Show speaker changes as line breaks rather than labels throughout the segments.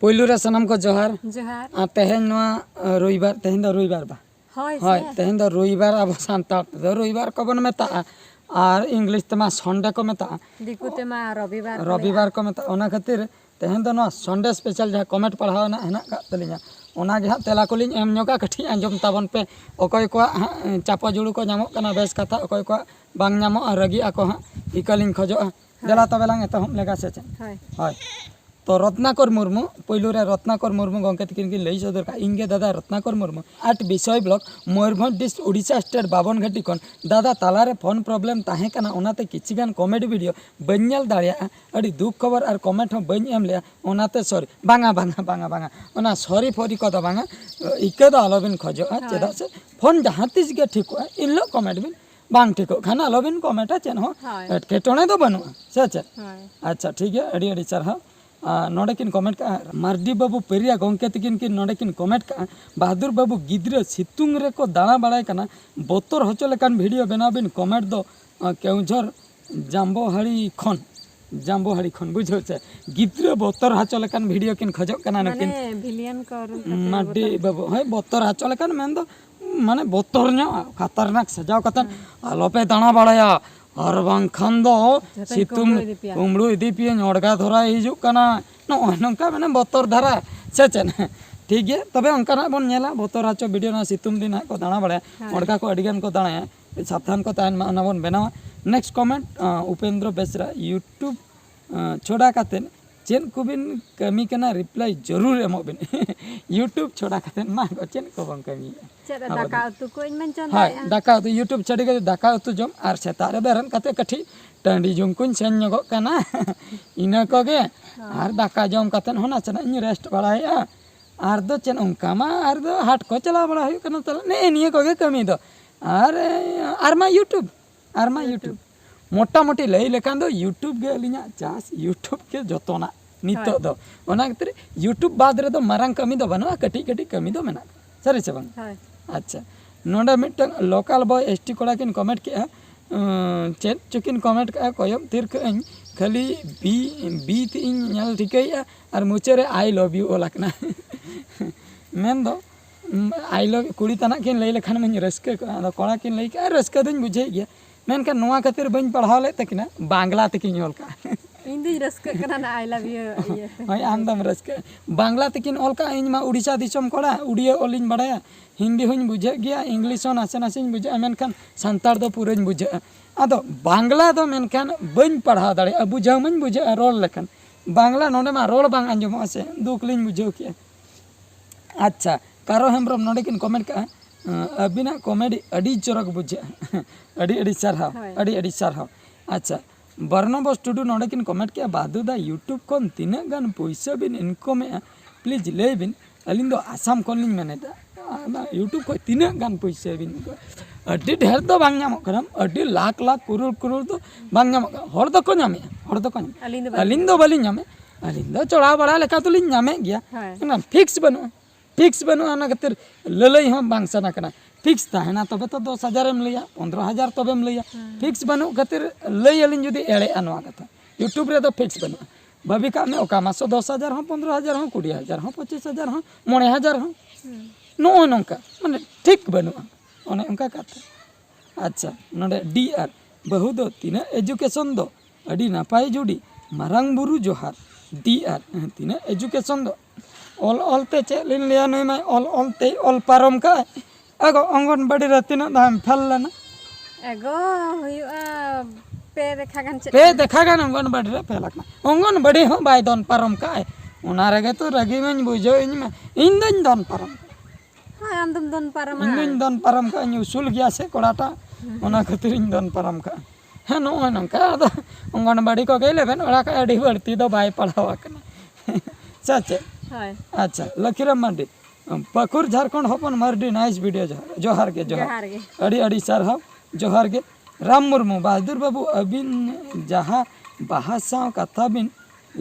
पोइलू रे सनम को जोहार
जोहार
तेहेन नोआ रविवार तेहेन दो रविवार बा हाय तेहेन दो रविवार अब सानताड़ दो रविवार को बन मेता और इंग्लिश तमा संडे को मेता
दिकु तेमा रविवार
रविवार को मेता ओना खातिर तेहेन दो नोआ संडे स्पेशल जहाँ कमेंट पढ़ाओ ना हेना का तलिया ओना गे हां तेला कोलिन एम ᱧᱚᱜᱟ कठी आंजम ताबन पे अकय को चापा जुड़ू को नामो कना बेस कथा अकय को बांग नामो रगी आको हां इकलिन खजोआ देला तबे लांग एतहम लेगा से हाय तो रत्नाकर मुर्मू पहिलू रे रत्नाकर मुर्मू गंके तकिन की लई सदर का इंगे दादा रत्नाकर मुर्मू आट विषय block Mayurbhanj district Orissa state बाबन घाटी कन दादा तालारे फोन प्रॉब्लम ताहे कना ओनाते किछिगान कॉमेडी वीडियो बन्यल दाड़िया अड़ी दुख खबर और कमेंट हम बन एम लिया ओनाते सॉरी बांगा बांगा बांगा बांगा ओना सॉरी फॉरी को दो बांगा इके दो आलोबिन खजो चेदा से फोन जहां तिस गे ठीक हो इन लो कमेंट बिन बांग ठीक हो खाना आलोबिन कमेंट चेन हो केटोने दो बनु से अच्छा ठीक है अड़ी अड़ी सर हाँ नोड़े किन कमेंट का मार्डी बाबू पेरिया गंके तकिन की नोड़े किन कमेंट का बहादुर बाबू गिद्रे सितुंग रे को दाना बाड़ाय कना बोतर होचो लेकान वीडियो बनाव बिन कमेंट दो केउझर जाम्बोहाड़ी खन बुझो से गिद्रे बोतर हाचो लेकान वीडियो किन खजो कना नकिन
विलियन कर
मार्डी बाबू है बोतर हाचो लेकान मेन दो माने बोतर नो खतरनाक सजाव कतन आलोपे दाना बाड़ाया और बांखान दो सितुंग कुमड़ू इदी पिए नोड़गा धरा हिजुक कना नोंका माने बोतर धरा से चेन ठीक है तबे अंकाना बन नेला बोतर हाचो वीडियो ना सितुंग दिन को दाना बाड़े नोड़गा को अडिगान को दाना सावधान को तान मा बन बनावा next comment Upendra Besra YouTube छोड़ा कातेन चेन को बिन कमी कना रिप्लाई जरूर एमो बिन यूट्यूब छोड़ा कातेन मा को चेन को बन कमी
चेदा दाका उतु को इन मन चंदा
हाय दाका उतु यूट्यूब छड़ी के दाका उतु जम आर सेतारे बेरन काते कठी टांडी जम कुन सेन ᱧᱚᱜᱚ कना इना कोगे आर दाका जम कातेन होना चना इन रेस्ट बड़ाया आर दो चेन उनका मा आर दो हाट को चला बड़ा हुई कना तला ने निये कोगे कमी दो आर मा यूट्यूब मोटा मोटी लई लेकान दो यूट्यूब गे लिया चास यूट्यूब के जतोना नितो दो ओना खातिर यूट्यूब बाद रे दो मारंग कमी दो बना कटी कटी कमी दो मेना सरी से बंग अच्छा नोडा मिटन लोकल बॉय एसटी कोड़ा किन कमेंट के चेक चुकिन कमेंट का कोयम तीर के खाली बी तीन नल ठिकैया और मुचे रे आई लव यू ओलाकना मेन दो आई लव कुड़ी तना किन लई लेखान मन रस्के को कोड़ा किन लई के रस्के दिन बुझे गया मेनका नोआ खातिर बइन पढ़ाव ले तकिना बांग्ला तकिन ओल का
इंदी रस्के कना ना आई लव यू ये
हाय आमदम रस्के बांग्ला तकिन ओल का इन मा उड़ीसा दिसम कोड़ा उड़िया ओलिन बड़ाया हिंदी हुन बुझे गया इंग्लिश हो नासे नासे बुझे मेनखान संतार दो पूरा बुझे आदो बांग्ला दो मेनखान बइन पढ़ाव दाड़े बुझाव मन बुझे रोल लेखन बांग्ला नोडे मा रोल बांग आंजमो से दुखलिन बुझाव के अच्छा कारो हेमब्रम नोडे किन कमेंट का अबिना कॉमेडी अड़ी चरक बुझे अड़ी सारहाव अच्छा बर्नबस टुडू नोडे किन कमेंट के बादुदा यूट्यूब कोन तिना गान पैसा बिन इनकम प्लीज ले बिन अलिन दो आसाम कोन लिन मेनेदा यूट्यूब को तिना गान पैसा बिन अड़ी ढेर दो बांग नामो करम अड़ी लाख लाख करोड़ दो बांग नामो हर दो को नामे अलिन दो बालिन नामे अलिन दो चढ़ा बड़ा लेका तो लिन नामे गया ना फिक्स बनु आना खातिर ललई हम बांग सना कना फिक्स ताहेना तबे तो 10,000 एम लिया 15,000 तबे एम लिया फिक्स बनु खातिर लई अलिन जुदी एड़े अनवा कथा यूट्यूब रे दो फिक्स बनु भाभी का में ओका मासो 10,000 हो 15,000 हो 20,000 हो 25,000 हो 9,000 हो नो नोंका माने ठीक बनु ओने उनका कथा अच्छा नोडे डीआर बहु दो तीना एजुकेशन दो अडी नापाय जुडी मारंग बुरु जोहार डीआर तीना एजुकेशन दो ऑल ते चलिन लिया नई मा ऑल ते ऑल पारम का एगो अंगनबाड़ी रे तीना दाम फल लेना
एगो हुआ पे देखा गन अंगनबाड़ी रे फेलकना अंगनबाड़ी हो बाय दन पारम का ओना रेगे तो रगी में बुझो इन दन पारम हां आम दन पारम
इन दन पारम का उसूल गया से कोड़ाटा ओना खातिर इन दन पारम का है नो नंका अंगनबाड़ी को गई लेबेन ओड़ा का अड़ी बढ़ती दो बाय पढ़ावा कना सच अच्छा लखीराम मांडी पकुर झारखंड हपन मार्डी नाइस वीडियो जोहार के अड़ी अड़ी सारहाव जोहार के राम मुर्मू बहादुर बाबू अबिन जहाँ भाषा कथा बिन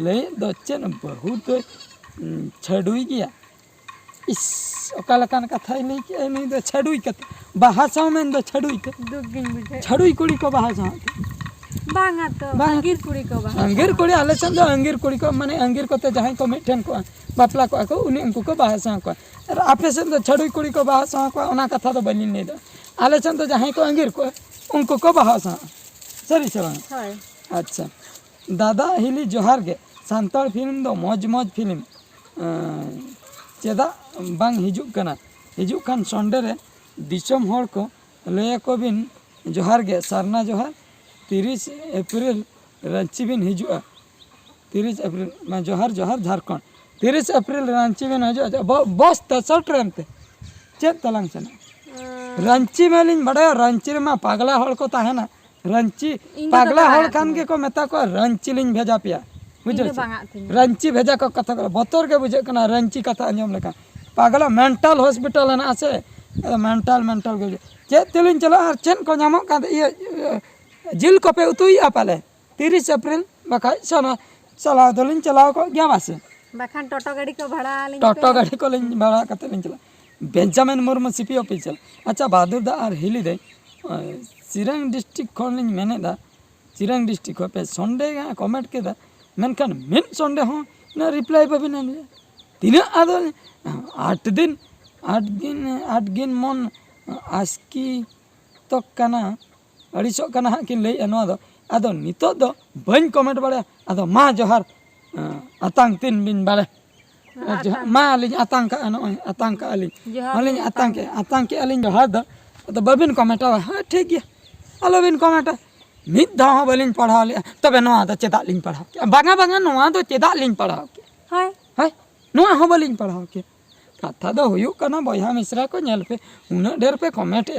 ले दचेन बहुत छड़ुई गया इस ओकालकान कथा ले के नहीं दो छड़ुई कथा भाषा में दो छड़ुई के छड़ुई कुड़ी को भाषा
बांगा तो अंगीर कुड़ी को बाहा
अंगीर कुड़ी आले सन दो अंगीर कुड़ी को माने अंगीर को ते जहां को मिठन को बापला को उनी उनको को बाहा सा को और आपे सन तो छड़ुई कुड़ी को बाहा सा को ओना कथा तो बनी नहीं दो आले सन तो जहां को अंगीर को उनको को बाहा सा सरी से
हाय
अच्छा दादा हिली जोहार गे सांताल फिल्म दो मौज मौज फिल्म चेदा बांग हिजुक कना हिजुक खान संडे रे दिसम हर को लय को बिन जोहार गे सरना जोहार 30 अप्रैल रांची बिन हिजुआ 30 अप्रैल मैं जोहार जोहार झारखंड 30 अप्रैल रांची बिन हिजुआ बस तसर ट्रेन ते चेक तलांग चना रांची में लिन बड़ा रांची में पागला हड़ को ताहेना रांची पागला हड़ खान के को मेता को रांची लिन भेजा पिया बुझो रांची भेजा को कथा को बतौर के बुझे कना रांची कथा अंजम लेका पागला मेंटल हॉस्पिटल है ना आसे मेंटल मेंटल के चे तेलिन चला और चेन को नामो का ये जिल को पे उतुई पाले 30 अप्रैल बखाई सना चला दोलिन चलाओ को गया वासे
बखान टोटो गाड़ी को भाड़ा लिन
टोटो गाड़ी को लिन भाड़ा कते लिन चला बेंजामिन मुर्मू सीपी ऑफिसर अच्छा बहादुर दा और हिली दे चिरांग डिस्ट्रिक्ट खन लिन मेने दा चिरांग डिस्ट्रिक्ट पे संडे कमेंट के दा मेनखान मिन संडे हो ना रिप्लाई पाबी ना तीना आदो 8 दिन मन आस्की तो कना अड़ीसो कना किन लई नवा दो आदो नितो दो बन कमेंट बाड़े आदो मा जोहार आतंक तीन बिन बाड़े मा अलिन आतंक आतंक अलिन आतंक अलिन जोहार दो तो बबिन कमेंट हां ठीक गया आलो बिन कमेंट मिद धाव बलिन पढ़ा ले तबे नवा दो चेदा लिन पढ़ा बांगा बांगा नवा दो चेदा लिन पढ़ा
हाय
हाय नवा हो बलिन पढ़ा के कथा दो हुयु कना बया मिश्रा को नेल पे उना ढेर पे कमेंट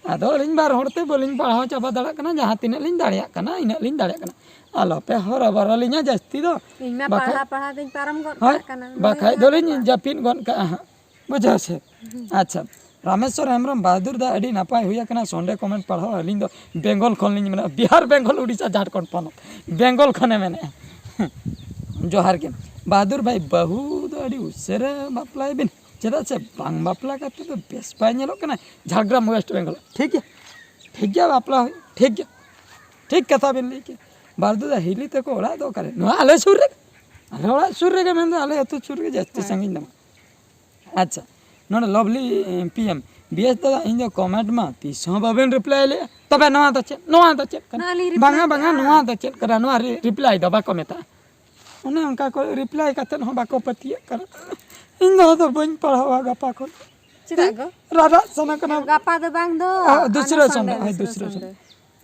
आदो लिन बार होरते बलिन पढ़ा चाबा दाड़ा कना जहां तिना लिन दाड़िया कना इना लिन दाड़िया कना आलो पे हर बर लिन जस्ती दो
इनमें पढ़ा दिन पारम गन कना
बाखाय दो लिन जपिन गन का बुझा से अच्छा रामेश्वर हेम्ब्रम बहादुर दा अड़ी नापाय हुया कना संडे कमेंट पढ़ा अलिन दो बेंगल खन लिन मेना बिहार बेंगल उड़ीसा झारखंड पनत बेंगल खने मेने जोहार के बहादुर भाई बहु दो अड़ी उसरे बापलाय बिन चेदा से बांग बापला का तो बेस पाय नेलो कना झारग्राम वेस्ट बेंगल ठीक है बापला ठीक है ठीक कथा बिन लै के बहादुर दा हिली ते को ओड़ा दो करे नो आले सुर रे के मेन दो आले अतु सुर के जस्ती संगी दम अच्छा नोने लवली पीएम बीएस दादा इन जो कमेंट मा तीसो बाबेन रिप्लाई ले तबे नवा द चेक बांगा बांगा नवा द चेक करा नवा रिप्लाई दबा को मेता उन्हें उनका को रिप्लाई करते न बाको पतिए कर इन दो बन पढ़ावा गपा को
चिरा गो
राधा सना कना
गपा दो बांग दो
दूसरे संडे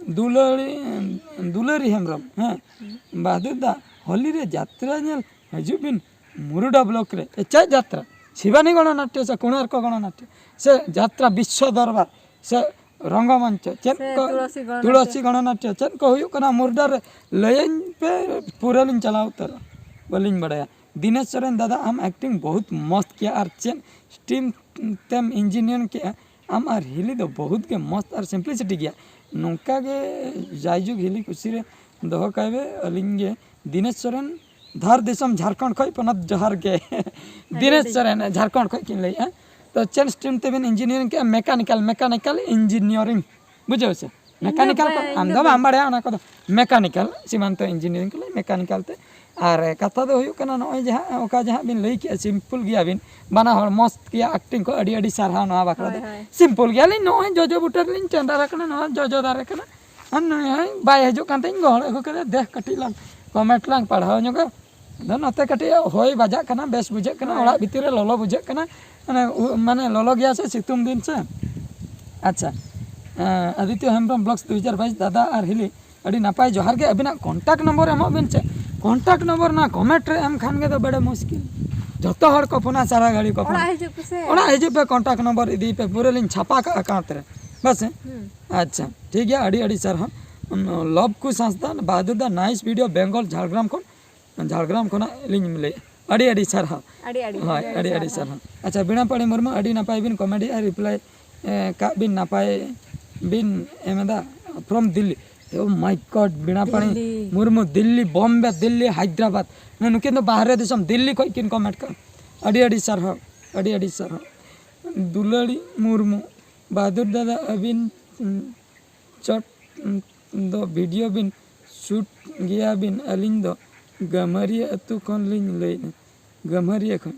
दुलरी हेम्ब्रम हां बहादुर दा होली रे यात्रा नेल हजुबिन मुरुडा ब्लॉक रे एचा यात्रा शिवानी गणनाट्य से कोणार्क गणनाट्य से यात्रा विश्व दरबार से रंगमंच चेन को तुलसी गणनाट्य चेन को हुयु कना मुर्डा रे लयन पे पूरा लिन चलाओ तर बलिन बड़ाया दिनेश सोरेन दादा हम एक्टिंग बहुत मस्त किया और चेन स्ट्रीम तेम इंजीनियर किया हम और हिली दो बहुत के मस्त और सिंपलिसिटी किया नौका के जायजुग हिली कुछ रे दो कहबे अलिंगे दिनेश सोरेन धार देशम झारखंड खय पनत जोहार के दिनेश सोरेन झारखंड खय किन लई तो चेन स्ट्रीम तेबिन इंजीनियरिंग के मैकेनिकल इंजीनियरिंग बुझो से मैकेनिकल को हम दो हम बड़े ना को मैकेनिकल सीमांत इंजीनियरिंग के मैकेनिकल ते और कथा दो हुयु कना नय जहां ओका जहां बिन लई के सिंपल गया बिन बना हर मस्त किया एक्टिंग को अडी अडी सारहा नवा बाकरा सिंपल गया लिन नय जोजो बुटर लिन चंदा रखना नवा जोजो दारे कना हम नय बाय हजो कान तिन गहळ को करे देख कटी लांग कमेंट लांग पढ़ाओ ᱧᱚᱜᱟ ᱫᱚ ᱱᱚᱛᱮ ᱠᱟᱹᱴᱤᱡ ᱦᱚᱭ ᱵᱟᱡᱟᱜ ᱠᱟᱱᱟ ᱵᱮᱥ ᱵᱩᱡᱷᱟᱹᱜ ᱠᱟᱱᱟ ᱚᱲᱟᱜ ᱵᱷᱤᱛᱤᱨ ᱨᱮ ᱞᱚᱞᱚ ᱵᱩᱡᱷᱟᱹᱜ ᱠᱟᱱᱟ माने ललो गया से सितुंग दिन से अच्छा आदित्य हेम्ब्रम ब्लॉग्स 2022 दादा और हिली अड़ी नापाय जोहार के अबिना कॉन्टैक्ट नंबर एमो बिन से कॉन्टैक्ट नंबर ना कमेंट रे एम खान के तो बड़े मुश्किल जतो हर को फोना सारा गाड़ी को ओड़ा हिजु पे कॉन्टैक्ट नंबर इदी पे पूरे लिन छापा का अकाउंट रे बस अच्छा ठीक है अड़ी अड़ी सर हम लव को संस्था बहादुर दा नाइस वीडियो बेंगल झारग्राम खोना लिन मिले अड़ी अड़ी सर हाँ अड़ी अड़ी सर हाँ अच्छा बिना पड़ी मुर्मू अड़ी नापाय बिन कॉमेडी रिप्लाई का बिन नापाय बिन एमेदा from Delhi oh my god बिना पड़ी मुर्मू दिल्ली बॉम्बे दिल्ली हैदराबाद नुकिन तो बाहर देशम दिल्ली को किन कमेंट कर अड़ी अड़ी सर हाँ दुलड़ी मुर्मू बहादुर दादा अबिन चट दो वीडियो बिन शूट गया बिन अलिंग दो गमरिया अतु खन लिंग लेना गमरिया खन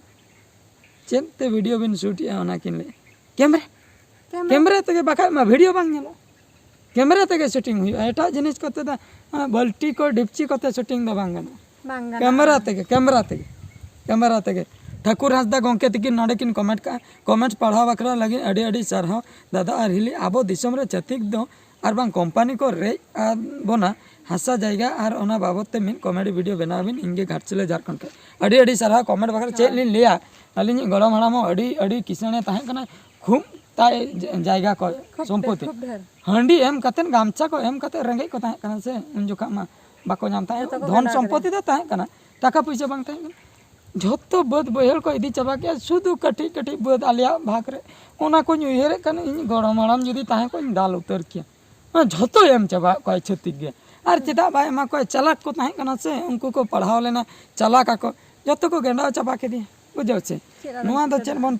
चेन ते वीडियो बिन शूट या ओना किन ले कैमरा तक बाका मा वीडियो बांग नेला कैमरा तक शूटिंग हुई एटा जिनिस कोते दा बल्टी को डिपची कोते शूटिंग दो बांग ना कैमरा तक ठाकुर हांसदा गंके तकिन नडे किन कमेंट पढ़ाव बखरा लगे अड़ी अड़ी सारहाव दादा और हिली आबो दिसम रे छतिक दो और बांग कंपनी को रे बोना हासा जायगा और ओना बाबत ते मिन कॉमेडी वीडियो बनाबिन इनगे घाटसिले झारखंड के अड़ी अड़ी सारहाव कमेंट बखरा चेक लिन लिया अलिन गरम हड़ाम अड़ी अड़ी किसने ताहे कना खूब ताय जायगा को संपत्ति हांडी एम कतेन गामछा को एम कते रेंगे को ताहे कना से उन जोखा मा बाको नाम ताहे धन संपत्ति दो ताहे कना टाका पैसा बांग ताहे झोतो बद बहर को इदी चाबा के शुधु कटी कटी बद आलिया भाग रे ओना को उयहर कन इन गरम हड़ाम जुदी ताहे को दाल उतर किया झोतो एम चाबा को छतिक गे और चेदा बाय मा को चालाक को ताहे कना से उनको को पढ़ाव लेना चालाक को जतो को गेंडा चाबा के दिया बुझो से नुआ दो चेन बन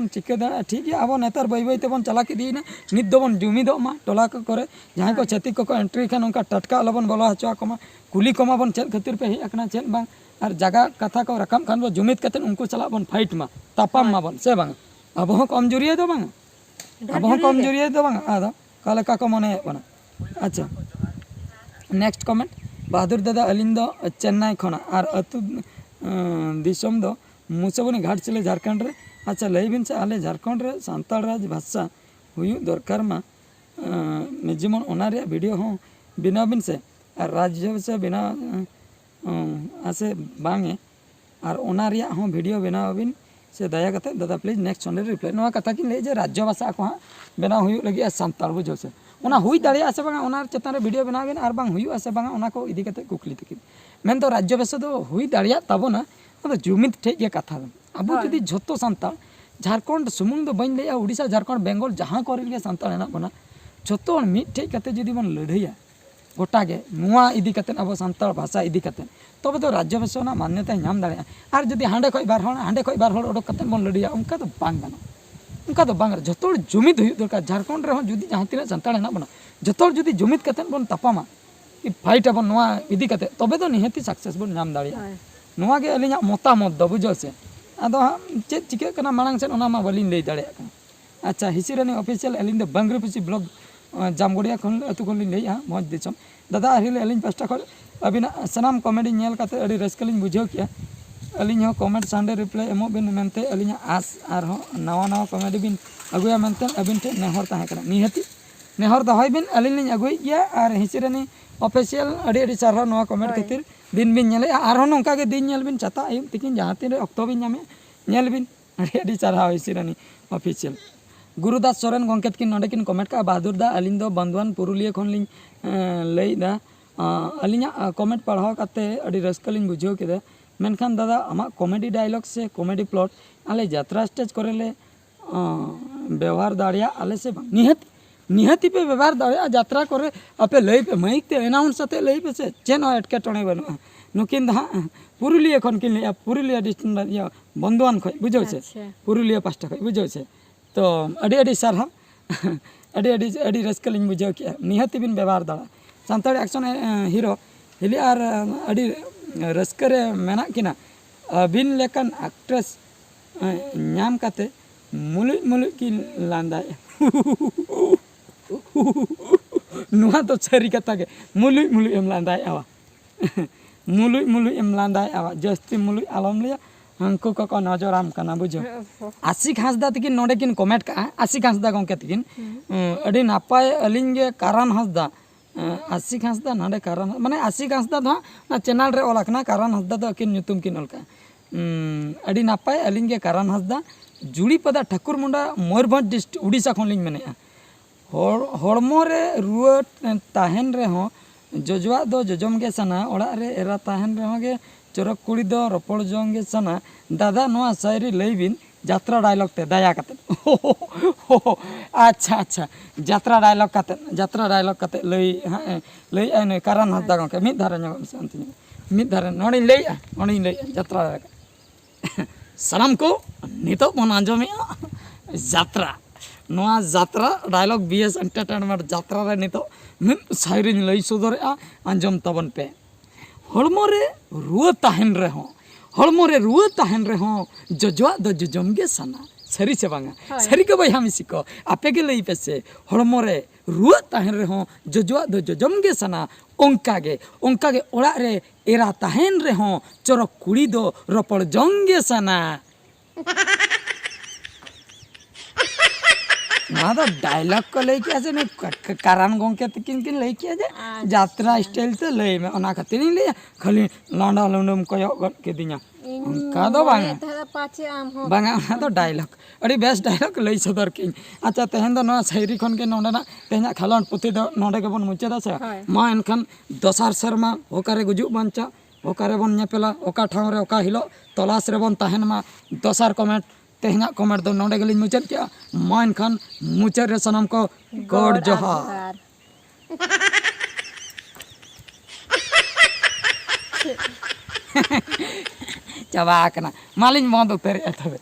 चिके दा ठीक है अब नेतार बै बै तेबन चला के दीना नित दोबन जुमिदो मा टोला को करे जहां को छतिक को एंट्री खान उनका टटका लबन बोला हचवा को मा कुली को मा बन चेन खातिर पे ही अकना चेन बांग और जगह कथा को रकम खान बो जुमित कतन उनको चला बन फाइट मा तापाम मा बन से बांग अब हो कमजोरी दो बांग अब हो कमजोरी दो बांग आदा काले का को मने बना अच्छा नेक्स्ट कमेंट बहादुर दादा अलिन दो चेन्नई खना और अतु दिसम दो मुसबनी घाटसिले झारखंड रे अच्छा लईबिन से आले झारखंड रे सांताल राज भाषा हुयु दरकार मा निजमन ओना रे वीडियो हो बिनाबिन से और राज्य से बिना आसे बांगे और ओना रे हो वीडियो बनाबिन से दया कते दादा प्लीज नेक्स्ट संडे रिप्लाई नवा कथा किन ले जे राज्य भाषा को बना हुयु लगी सांताल बुझो से ओना हुई दाड़े आसे बांगा ओना चेतन रे वीडियो बनाबिन और बांग हुयु आसे बांगा ओना को इदी कते कुकली तकिन मेन तो राज्य भाषा दो हुई दाड़िया तबोना जुमित ठेक कथा अब जुदी झोतो सांताल झारखंड सुमुंग दो बन ले उड़ीसा झारखंड बेंगल जहाँ करे सांताल हेना बना झोतो मिट ठेक कते जुदी बन लड़ाइया गोटा गे नुआ इदी कते अब सांताल भाषा इदी कते तबे तो राज्य भाषा ना मान्यता नाम दाड़े और जुदी हांडे खय बार हड़ ओडक कते बन लड़ाइया उनका तो बांग गाना उनका तो बांग झोतो जुमित हुई दरकार झारखंड रे जुदी जहाँ तीन सांताल हेना बना झोतो जुदी जुमित कते बन तपामा फाइट अब नुआ इदी कते तबे तो निहती सक्सेस बन नाम दाड़े नुआ के अलिया मतामत दो बुझो से आदो चेक चिके कना मांग से ओना मा बलिन लई दाड़े अच्छा हिसिरानी ऑफिशियल अलिन दो बंगरपुसी ब्लॉग जामगोड़िया खन अतु खन लिन लई मौज दिसम दादा अहिल अलिन पास्टा खल अबिना सनाम कॉमेडी नेल काते अडी रस्कलिन बुझो किया अलिन हो कमेंट संडे रिप्लाई एमो बिन मेनते अलिन आस आर हो नवा कॉमेडी बिन अगुया मेनते अबिन टे नेहर ताहे कना निहति नेहर दहय बिन अलिन लिन अगुई गया और हिसिरानी ऑफिशियल अडी अडी सारा नवा कमेंट खातिर दिन बिन नेले आरो नोंका के दिन नेल बिन चाता आयु तिकिन जहाँ तीन अक्तो बिन नामे नेल बिन अडी सारा हिसिरानी ऑफिशियल गुरुदास सोरेन गंकेत किन नडे किन कमेंट का बहादुर दा अलिन दो बंधुआन पुरुलिया खन लिन लई दा अलिना कमेंट पढ़ाव काते अडी रस्कलिन बुझो केदा मेनखान दादा आमा कॉमेडी डायलॉग से कॉमेडी प्लॉट आले यात्रा स्टेज करेले व्यवहार दाड़िया आले से निहती पे व्यवहार दाड़िया यात्रा करे आपे लई पे माइक ते अनाउंस आते लई पे से चेन एटके टणे बनु नुकिन दा पुरुलिया खन किन लिया पुरुलिया डिस्ट्रिक्ट या बंधुआन खय बुझो से पुरुलिया पास्टा खय बुझो से तो अडी अडी सारा अडी रस्कलिन बुझो किया निहती बिन व्यवहार दाड़ा सांताड़ी एक्शन हीरो हिली आर अडी रस्करे मेना किना अबिन लेकन एक्ट्रेस नाम काते मुलुक की लांदाय नुआ तो सारी कथा के मुलुक एम लांदाय आवा मुलुक एम लांदाय आवा जस्ती मुलुक आलम लिया हमको को नजराम कना बुझो आशिक हांसदा तकिन नोडे किन कमेंट का आशिक हांसदा गंके तकिन अडी नापाय अलिंग गे कारण हांसदा आशिक हांसदा नाडे कारण माने आशिक हांसदा दो ना चैनल रे ओलकना कारण हांसदा दो किन ᱧᱩᱛᱩᱢ किन ओलका अडी नापाय अलिंग गे कारण हांसदा जुड़ी पदा ठाकुर मुंडा मयूरभंज डिस्ट्रिक्ट उड़ीसा खन लिंग मेने हड़मो रे रुआ ताहेन रे हो जजवा दो जजम गे सना ओड़ा रे एरा ताहेन रे हो गे चरक कुड़ी दो रपड़ जोंग गे सना दादा नोआ शायरी लईबिन यात्रा डायलॉग ते दया कते अच्छा अच्छा यात्रा डायलॉग कते लई लई आने कारण हादा गके मिद धारे ᱧᱚᱜ शांति मिद धारे नोडी लई यात्रा सालाम को नितो बन आंजमे यात्रा नोआ जात्रा डायलॉग बीएस एंटरटेनमेंट जात्रा रे नितो मिद साइरिन लई सदरेआ आंजम तबन पे हड़मो रे रुआ ताहेन रे हो हड़मो रे रुआ ताहेन रे हो जजवा द जजम गे सना सरी से बांगा सरी के भाई हम सिको आपे के लई पेसे हड़मो रे रुआ ताहेन रे हो जजवा द जजम गे सना ओंका गे ओड़ा रे एरा ताहेन रे हो चोरो कुड़ी दो रपड़ जंगे सना ना तो डायलॉग को लेके ऐसे मैं कारण गोंके तकिन किन लेके जे यात्रा स्टाइल ते ले मैं ओना खातिर नहीं ले खाली लांडा लंडम कयो के दिया का दो बांगा
धरा पाचे आम हो
बांगा ओना तो डायलॉग अड़ी बेस्ट डायलॉग ले सदर किन अच्छा तेहन दो ना सैरी खन के नोंडे ना तेहना खालन पुती दो नोंडे के बन मुचे दा से मा एनखन दसार शर्मा ओकारे गुजु बंचा ओकारे बन नेपेला ओका ठाव रे ओका हिलो तलाश रे बन ताहेन मा दसार कमेंट तेहना कमेंट दो नोंडे गलिन मुचत क्या मान खान मुचर रे सनम को गॉड जोहार चबा कना मालिन बंद उतर एथबे